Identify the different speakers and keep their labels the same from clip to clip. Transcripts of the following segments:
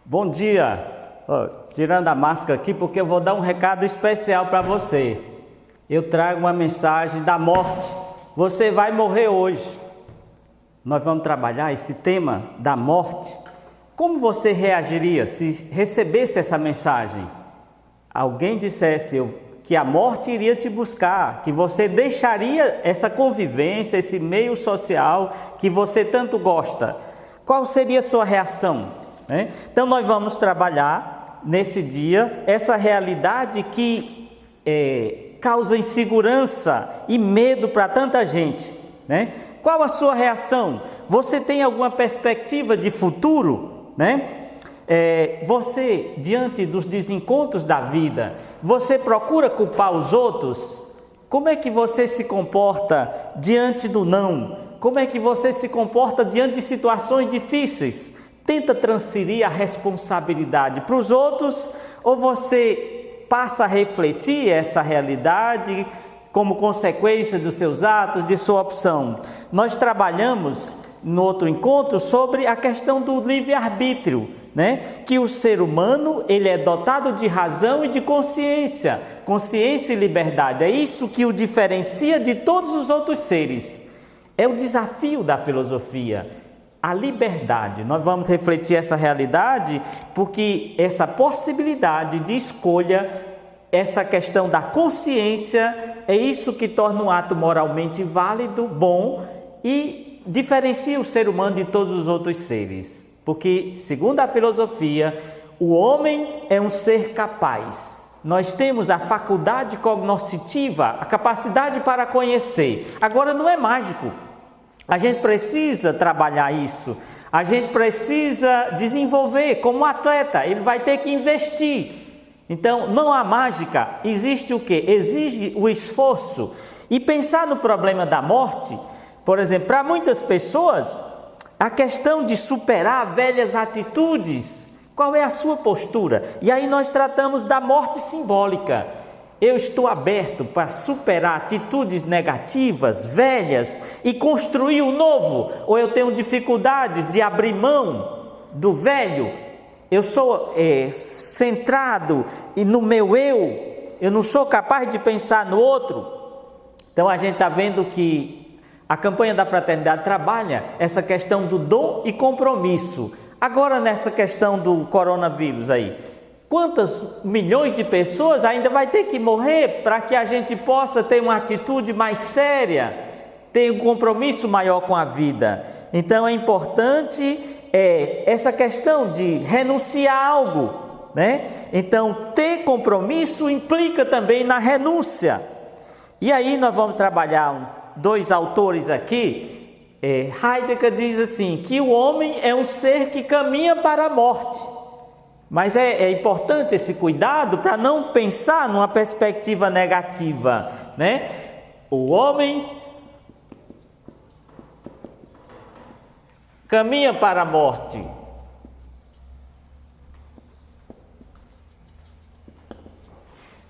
Speaker 1: Bom dia. Tirando a máscara aqui porque eu vou dar um recado especial para você. Eu trago uma mensagem da morte. Você vai morrer hoje. Nós vamos trabalhar esse tema da morte. Como você reagiria se recebesse essa mensagem? Alguém dissesse que a morte iria te buscar, que você deixaria essa convivência, esse meio social que você tanto gosta. Qual seria a sua reação? Então nós vamos trabalhar nesse dia essa realidade que causa insegurança e medo para tanta gente, Qual a sua reação? Você tem alguma perspectiva de futuro, Você, diante dos desencontros da vida, você procura culpar os outros? Como é que você se comporta diante do não? Como é que você se comporta diante de situações difíceis? Tenta transferir a responsabilidade para os outros ou você passa a refletir essa realidade como consequência dos seus atos, de sua opção? Nós trabalhamos no outro encontro sobre a questão do livre-arbítrio, que o ser humano ele é dotado de razão e de consciência e liberdade. É isso que o diferencia de todos os outros seres. É o desafio da filosofia, a liberdade. Nós vamos refletir essa realidade porque essa possibilidade de escolha, essa questão da consciência, é isso que torna um ato moralmente válido, bom e diferencia o ser humano de todos os outros seres. Porque, segundo a filosofia, o homem é um ser capaz. Nós temos a faculdade cognoscitiva, a capacidade para conhecer. Agora, não é mágico. A gente precisa trabalhar isso. A gente precisa desenvolver como atleta. Ele vai ter que investir. Então, não há mágica. Existe o quê? Exige o esforço. E pensar no problema da morte, por exemplo, para muitas pessoas, a questão de superar velhas atitudes, qual é a sua postura? E aí nós tratamos da morte simbólica. Eu estou aberto para superar atitudes negativas, velhas, e construir o novo? Ou eu tenho dificuldades de abrir mão do velho? Eu sou centrado no meu eu não sou capaz de pensar no outro? Então a gente está vendo que a campanha da fraternidade trabalha essa questão do dom e compromisso. Agora nessa questão do coronavírus aí, quantas milhões de pessoas ainda vai ter que morrer para que a gente possa ter uma atitude mais séria, ter um compromisso maior com a vida? Então é importante essa questão de renunciar a algo, Então ter compromisso implica também na renúncia. E aí nós vamos trabalhar dois autores aqui. Heidegger diz assim, que o homem é um ser que caminha para a morte. Mas é importante esse cuidado para não pensar numa perspectiva negativa, O homem caminha para a morte.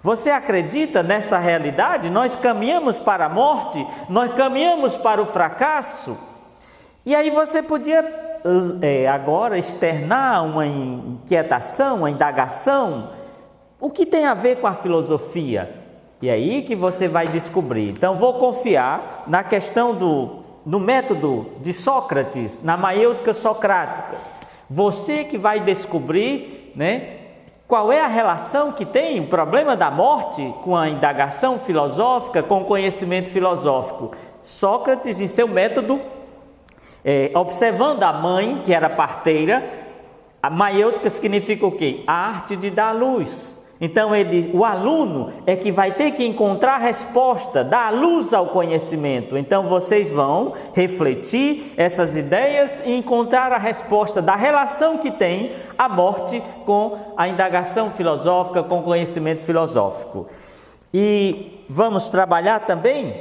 Speaker 1: Você acredita nessa realidade? Nós caminhamos para a morte, nós caminhamos para o fracasso. E aí você podia agora externar uma inquietação, uma indagação. O que tem a ver com a filosofia? E aí que você vai descobrir. Então vou confiar na questão no método de Sócrates, na maiêutica socrática. Você que vai descobrir, qual é a relação que tem o problema da morte com a indagação filosófica, com o conhecimento filosófico? Sócrates, em seu método, observando a mãe, que era parteira, a maiêutica significa o quê? A arte de dar luz. Então, o aluno é que vai ter que encontrar a resposta, dar luz ao conhecimento. Então, vocês vão refletir essas ideias e encontrar a resposta da relação que tem a morte com a indagação filosófica, com o conhecimento filosófico. E vamos trabalhar também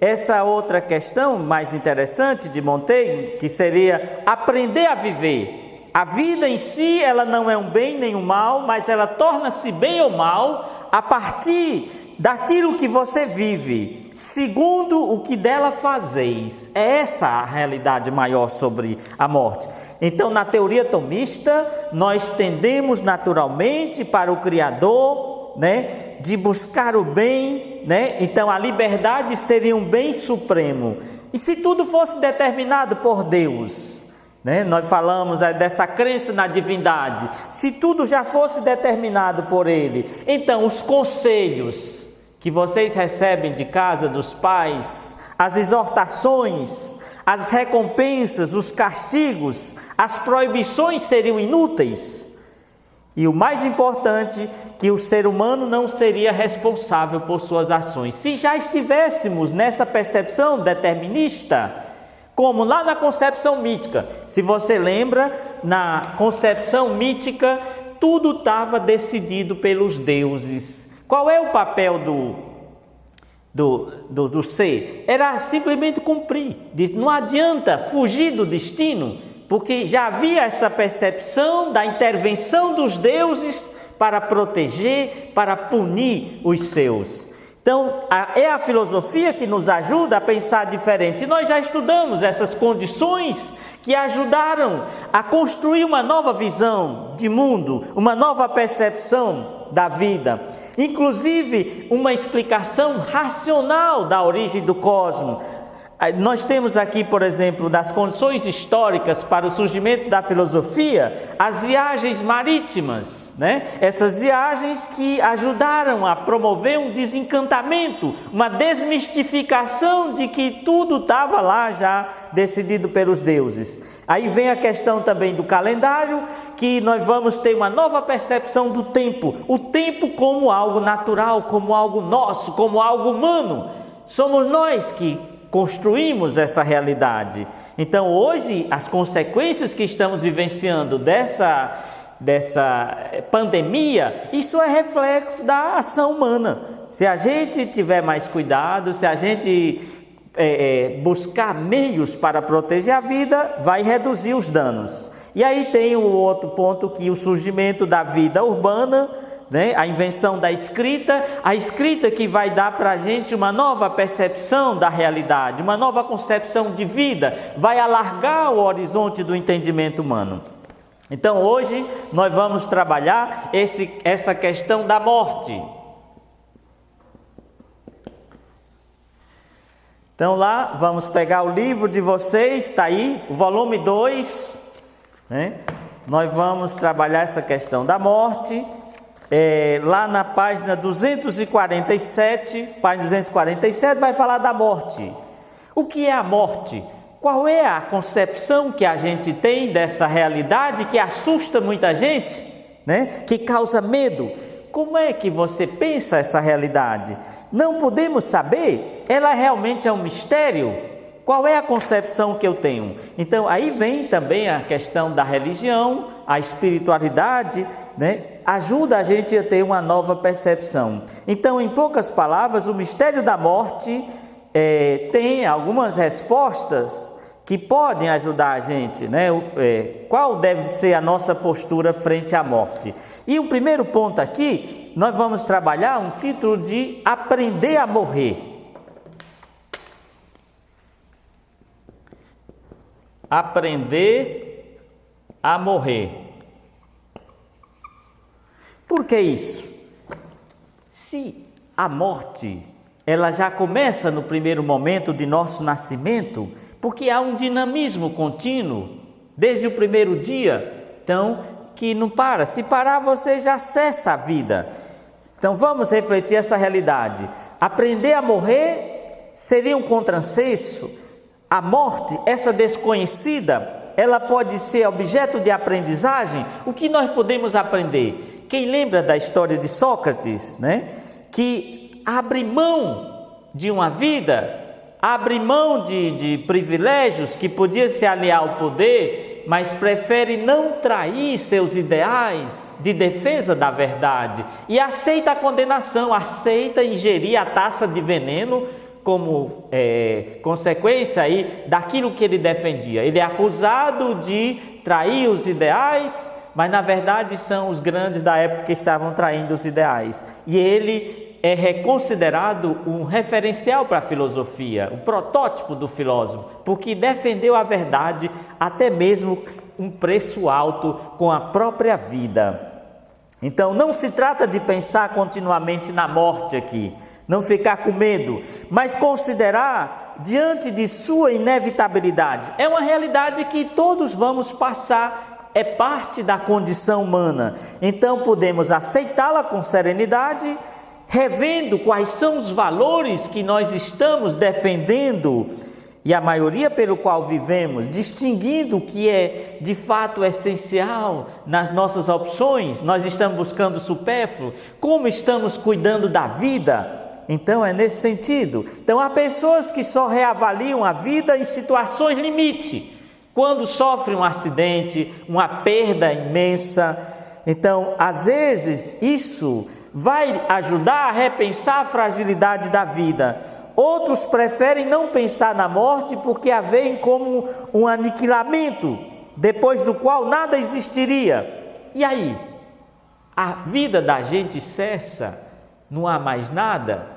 Speaker 1: essa outra questão mais interessante de Montaigne, que seria aprender a viver. A vida em si, ela não é um bem nem um mal, mas ela torna-se bem ou mal a partir daquilo que você vive, segundo o que dela fazeis. É essa a realidade maior sobre a morte. Então, na teoria tomista, nós tendemos naturalmente para o Criador, né, de buscar o bem, né? Então, a liberdade seria um bem supremo. E se tudo fosse determinado por Deus, né? Nós falamos dessa crença na divindade. Se tudo já fosse determinado por Ele, então os conselhos que vocês recebem de casa dos pais, as exortações, as recompensas, os castigos, as proibições seriam inúteis. E o mais importante, que o ser humano não seria responsável por suas ações. Se já estivéssemos nessa percepção determinista, como lá na concepção mítica, se você lembra, na concepção mítica, tudo estava decidido pelos deuses. Qual é o papel do ser? Era simplesmente cumprir. Não adianta fugir do destino, porque já havia essa percepção da intervenção dos deuses para proteger, para punir os seus. Então, é a filosofia que nos ajuda a pensar diferente. E nós já estudamos essas condições que ajudaram a construir uma nova visão de mundo, uma nova percepção da vida. Inclusive, uma explicação racional da origem do cosmos. Nós temos aqui, por exemplo, das condições históricas para o surgimento da filosofia, as viagens marítimas, né? Essas viagens que ajudaram a promover um desencantamento, uma desmistificação de que tudo estava lá já decidido pelos deuses. Aí vem a questão também do calendário, que nós vamos ter uma nova percepção do tempo, o tempo como algo natural, como algo nosso, como algo humano. Somos nós que construímos essa realidade. Então hoje as consequências que estamos vivenciando dessa pandemia, isso é reflexo da ação humana. Se a gente tiver mais cuidado, se a gente buscar meios para proteger a vida, vai reduzir os danos. E aí tem o outro ponto, que o surgimento da vida urbana, né? A invenção da escrita, a escrita que vai dar para a gente uma nova percepção da realidade, uma nova concepção de vida, vai alargar o horizonte do entendimento humano. Então hoje nós vamos trabalhar essa questão da morte. Então lá vamos pegar o livro de vocês, está aí, o volume 2, né? Nós vamos trabalhar essa questão da morte. Lá na página 247, vai falar da morte. O que é a morte? Qual é a concepção que a gente tem dessa realidade que assusta muita gente, né? Que causa medo? Como é que você pensa essa realidade? Não podemos saber, ela realmente é um mistério? Qual é a concepção que eu tenho? Então aí vem também a questão da religião, a espiritualidade, né? Ajuda a gente a ter uma nova percepção. Então, em poucas palavras, o mistério da morte tem algumas respostas que podem ajudar a gente, né? Qual deve ser a nossa postura frente à morte? E o primeiro ponto aqui, nós vamos trabalhar um título de Aprender a Morrer. Aprender a morrer. Por que isso? Se a morte, ela já começa no primeiro momento de nosso nascimento, porque há um dinamismo contínuo, desde o primeiro dia, então, que não para. Se parar, você já cessa a vida. Então, vamos refletir essa realidade. Aprender a morrer seria um contrassenso. A morte, essa desconhecida, ela pode ser objeto de aprendizagem. O que nós podemos aprender? Quem lembra da história de Sócrates, né? Que abre mão de uma vida, abre mão de privilégios, que podia se aliar ao poder, mas prefere não trair seus ideais de defesa da verdade e aceita a condenação, aceita ingerir a taça de veneno como consequência aí daquilo que ele defendia. Ele é acusado de trair os ideais, mas na verdade são os grandes da época que estavam traindo os ideais. E ele é reconsiderado um referencial para a filosofia, o protótipo do filósofo, porque defendeu a verdade até mesmo um preço alto com a própria vida. Então, não se trata de pensar continuamente na morte aqui, não ficar com medo, mas considerar diante de sua inevitabilidade. É uma realidade que todos vamos passar, é parte da condição humana. Então, podemos aceitá-la com serenidade, revendo quais são os valores que nós estamos defendendo e a maioria pelo qual vivemos, distinguindo o que é de fato essencial nas nossas opções. Nós estamos buscando o supérfluo, como estamos cuidando da vida. Então é nesse sentido. Então há pessoas que só reavaliam a vida em situações limite, quando sofrem um acidente, uma perda imensa. Então, às vezes, isso vai ajudar a repensar a fragilidade da vida. Outros preferem não pensar na morte porque a veem como um aniquilamento, depois do qual nada existiria. E aí? A vida da gente cessa, não há mais nada?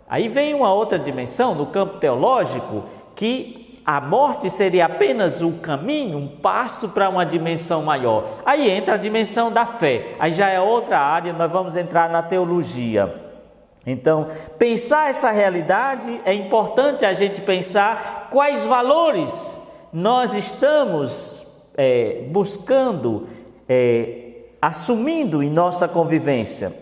Speaker 1: Aí vem uma outra dimensão no campo teológico, que a morte seria apenas um caminho, um passo para uma dimensão maior. Aí entra a dimensão da fé, aí já é outra área, nós vamos entrar na teologia. Então, pensar essa realidade, é importante a gente pensar quais valores nós estamos buscando, assumindo em nossa convivência.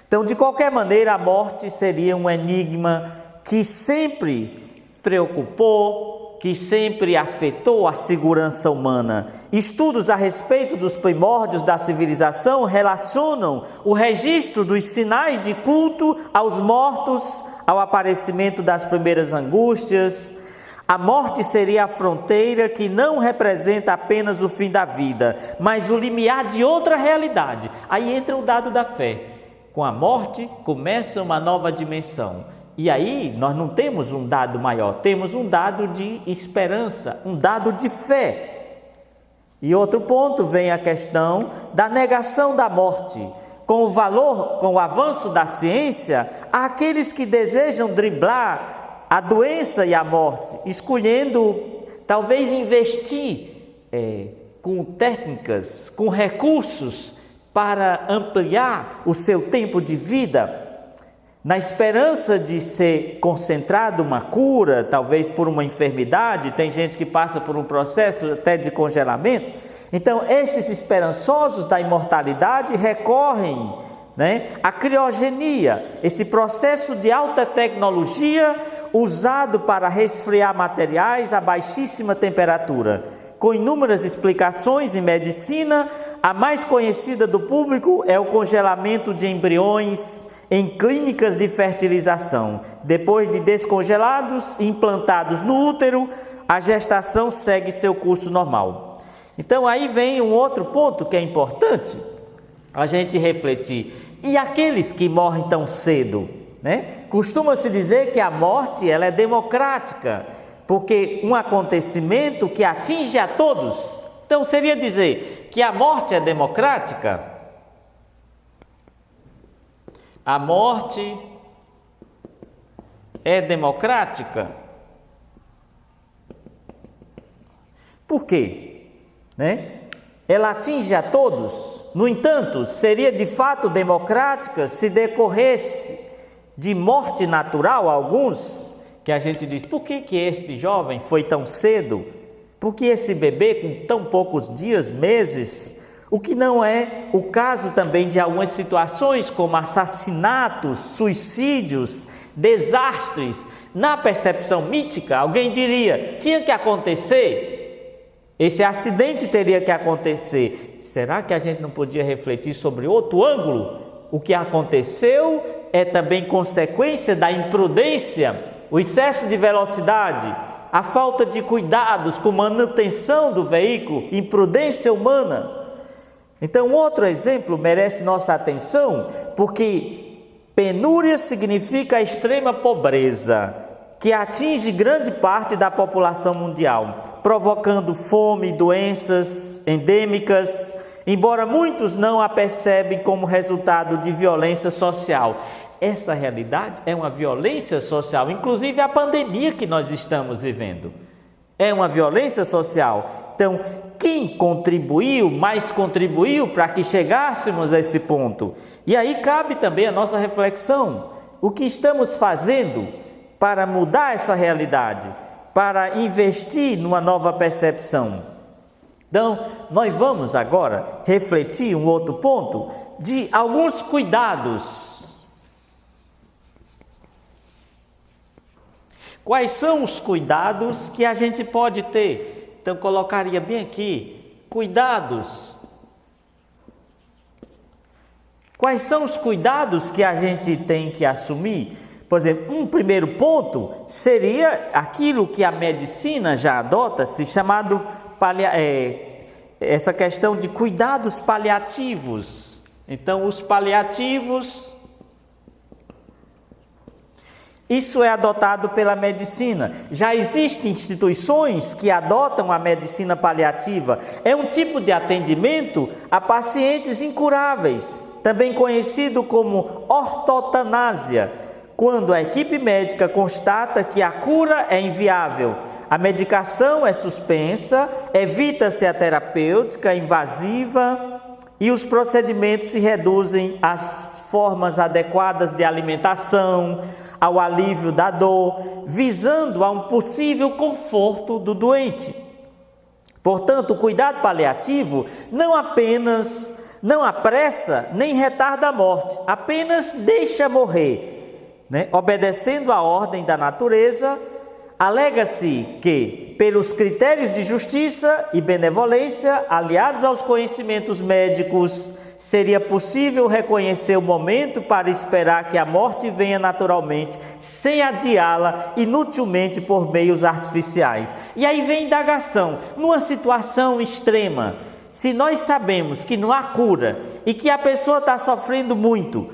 Speaker 1: Então, de qualquer maneira, a morte seria um enigma que sempre preocupou, que sempre afetou a segurança humana. Estudos a respeito dos primórdios da civilização relacionam o registro dos sinais de culto aos mortos, ao aparecimento das primeiras angústias. A morte seria a fronteira que não representa apenas o fim da vida, mas o limiar de outra realidade. Aí entra o dado da fé. Com a morte começa uma nova dimensão. E aí nós não temos um dado maior, temos um dado de esperança, um dado de fé. E outro ponto vem a questão da negação da morte. Com o avanço da ciência, há aqueles que desejam driblar a doença e a morte, escolhendo talvez investir com técnicas, com recursos para ampliar o seu tempo de vida, na esperança de ser concentrado uma cura, talvez por uma enfermidade. Tem gente que passa por um processo até de congelamento. Então, esses esperançosos da imortalidade recorrem, à criogenia, esse processo de alta tecnologia usado para resfriar materiais a baixíssima temperatura. Com inúmeras explicações em medicina, a mais conhecida do público é o congelamento de embriões em clínicas de fertilização. Depois de descongelados e implantados no útero, a gestação segue seu curso normal. Então aí vem um outro ponto que é importante a gente refletir. E aqueles que morrem tão cedo, Costuma-se dizer que a morte ela é democrática, porque um acontecimento que atinge a todos. Então seria dizer que a morte é democrática? A morte é democrática? Por quê? Ela atinge a todos. No entanto, seria de fato democrática se decorresse de morte natural a alguns, que a gente diz, por que esse jovem foi tão cedo? Por que esse bebê com tão poucos dias, meses? O que não é o caso também de algumas situações como assassinatos, suicídios, desastres. Na percepção mítica, alguém diria, tinha que acontecer, esse acidente teria que acontecer. Será que a gente não podia refletir sobre outro ângulo? O que aconteceu é também consequência da imprudência, o excesso de velocidade, a falta de cuidados com manutenção do veículo, imprudência humana. Então, outro exemplo merece nossa atenção, porque penúria significa a extrema pobreza, que atinge grande parte da população mundial, provocando fome e doenças endêmicas, embora muitos não a percebem como resultado de violência social. Essa realidade é uma violência social, inclusive a pandemia que nós estamos vivendo é uma violência social. Então, quem quem contribuiu, mais contribuiu para que chegássemos a esse ponto? E aí cabe também a nossa reflexão. O que estamos fazendo para mudar essa realidade? Para investir numa nova percepção? Então, nós vamos agora refletir um outro ponto de alguns cuidados. Quais são os cuidados que a gente pode ter? Então, colocaria bem aqui, cuidados. Quais são os cuidados que a gente tem que assumir? Por exemplo, um primeiro ponto seria aquilo que a medicina já adota-se, chamado essa questão de cuidados paliativos. Então, os paliativos, isso é adotado pela medicina. Já existem instituições que adotam a medicina paliativa. É um tipo de atendimento a pacientes incuráveis, também conhecido como ortotanásia, quando a equipe médica constata que a cura é inviável. A medicação é suspensa, evita-se a terapêutica invasiva e os procedimentos se reduzem às formas adequadas de alimentação, ao alívio da dor, visando a um possível conforto do doente. Portanto, o cuidado paliativo não apressa nem retarda a morte, apenas deixa morrer, obedecendo à ordem da natureza. Alega-se que, pelos critérios de justiça e benevolência, aliados aos conhecimentos médicos, seria possível reconhecer o momento para esperar que a morte venha naturalmente, sem adiá-la inutilmente por meios artificiais. E aí vem a indagação: numa situação extrema, se nós sabemos que não há cura e que a pessoa está sofrendo muito,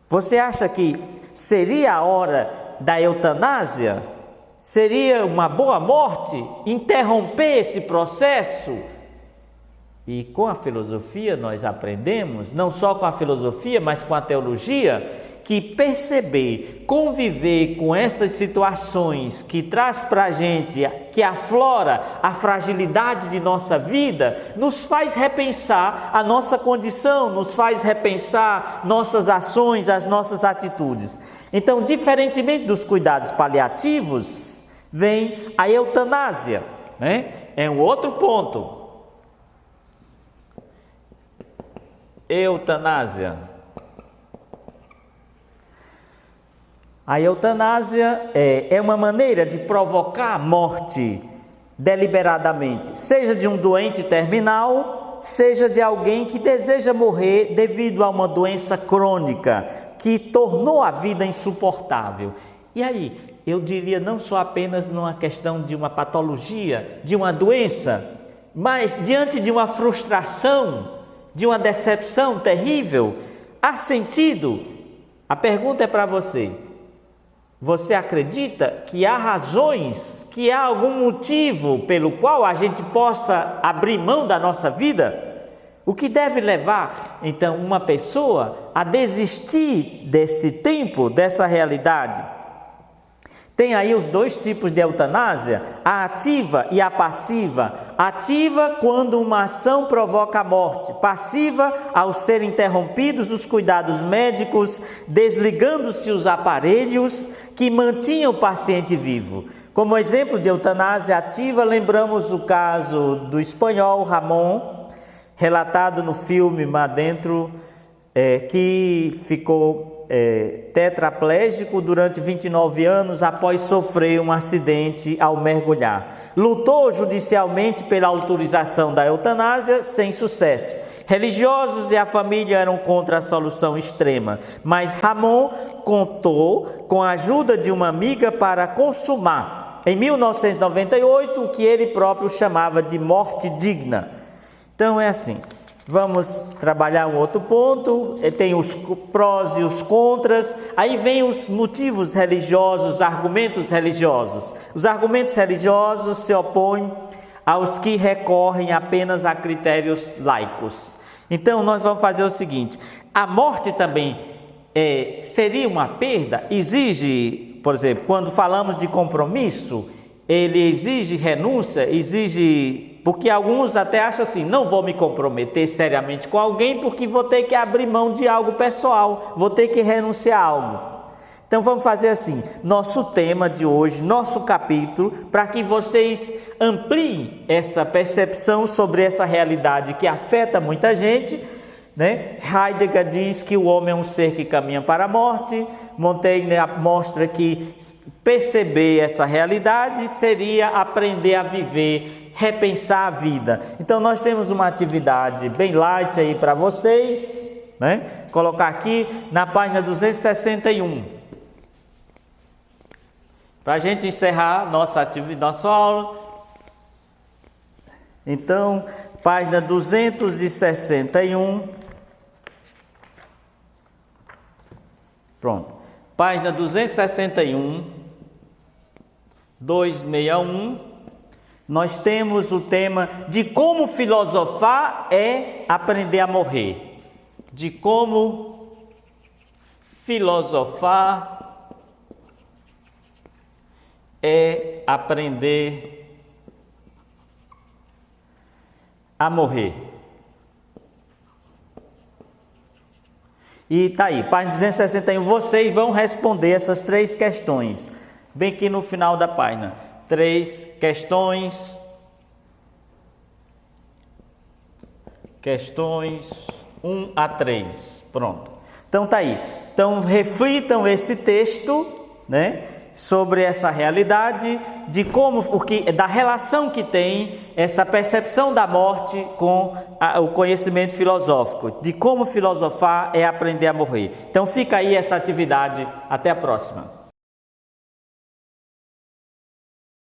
Speaker 1: você acha que seria a hora da eutanásia? Seria uma boa morte interromper esse processo? E com a filosofia nós aprendemos, não só com a filosofia, mas com a teologia, que perceber, conviver com essas situações que traz para a gente, que aflora a fragilidade de nossa vida, nos faz repensar a nossa condição, nos faz repensar nossas ações, as nossas atitudes. Então, diferentemente dos cuidados paliativos, vem a eutanásia, É um outro ponto. Eutanásia. A eutanásia é uma maneira de provocar a morte deliberadamente, seja de um doente terminal, seja de alguém que deseja morrer devido a uma doença crônica que tornou a vida insuportável. E aí, eu diria não só apenas numa questão de uma patologia, de uma doença, mas diante de uma frustração, de uma decepção terrível, há sentido? A pergunta é para você. Você acredita que há razões, que há algum motivo pelo qual a gente possa abrir mão da nossa vida? O que deve levar, então, uma pessoa a desistir desse tempo, dessa realidade? Tem aí os dois tipos de eutanásia, a ativa e a passiva. Ativa quando uma ação provoca a morte, passiva ao ser interrompidos os cuidados médicos, desligando-se os aparelhos que mantinham o paciente vivo. Como exemplo de eutanásia ativa, lembramos o caso do espanhol Ramon, relatado no filme Mar Dentro, que ficou tetraplégico durante 29 anos após sofrer um acidente ao mergulhar. Lutou judicialmente pela autorização da eutanásia, sem sucesso. Religiosos e a família eram contra a solução extrema, mas Ramon contou com a ajuda de uma amiga para consumar, em 1998, o que ele próprio chamava de morte digna. Então é assim. Vamos trabalhar um outro ponto, tem os prós e os contras, aí vem os motivos religiosos, argumentos religiosos. Os argumentos religiosos se opõem aos que recorrem apenas a critérios laicos. Então nós vamos fazer o seguinte: a morte também seria uma perda? Exige, por exemplo, quando falamos de compromisso, ele exige renúncia, exige, porque alguns até acham assim, não vou me comprometer seriamente com alguém porque vou ter que abrir mão de algo pessoal, vou ter que renunciar a algo. Então vamos fazer assim, nosso tema de hoje, nosso capítulo, para que vocês ampliem essa percepção sobre essa realidade que afeta muita gente, né? Heidegger diz que o homem é um ser que caminha para a morte. Montaigne mostra que perceber essa realidade seria aprender a viver, repensar a vida. Então nós temos uma atividade bem light aí para vocês, né? Colocar aqui na página 261. Para a gente encerrar nossa atividade, nossa aula. Então, página 261. Pronto. Página 261, 261, nós temos o tema de como filosofar é aprender a morrer. De como filosofar é aprender a morrer. E tá aí, página 261, vocês vão responder essas 3 questões, bem aqui no final da página. 3 questões. Questões 1 a 3. Pronto. Então tá aí. Então reflitam esse texto, né? Sobre essa realidade, de como, da relação que tem essa percepção da morte com o conhecimento filosófico, de como filosofar é aprender a morrer. Então fica aí essa atividade, até a próxima.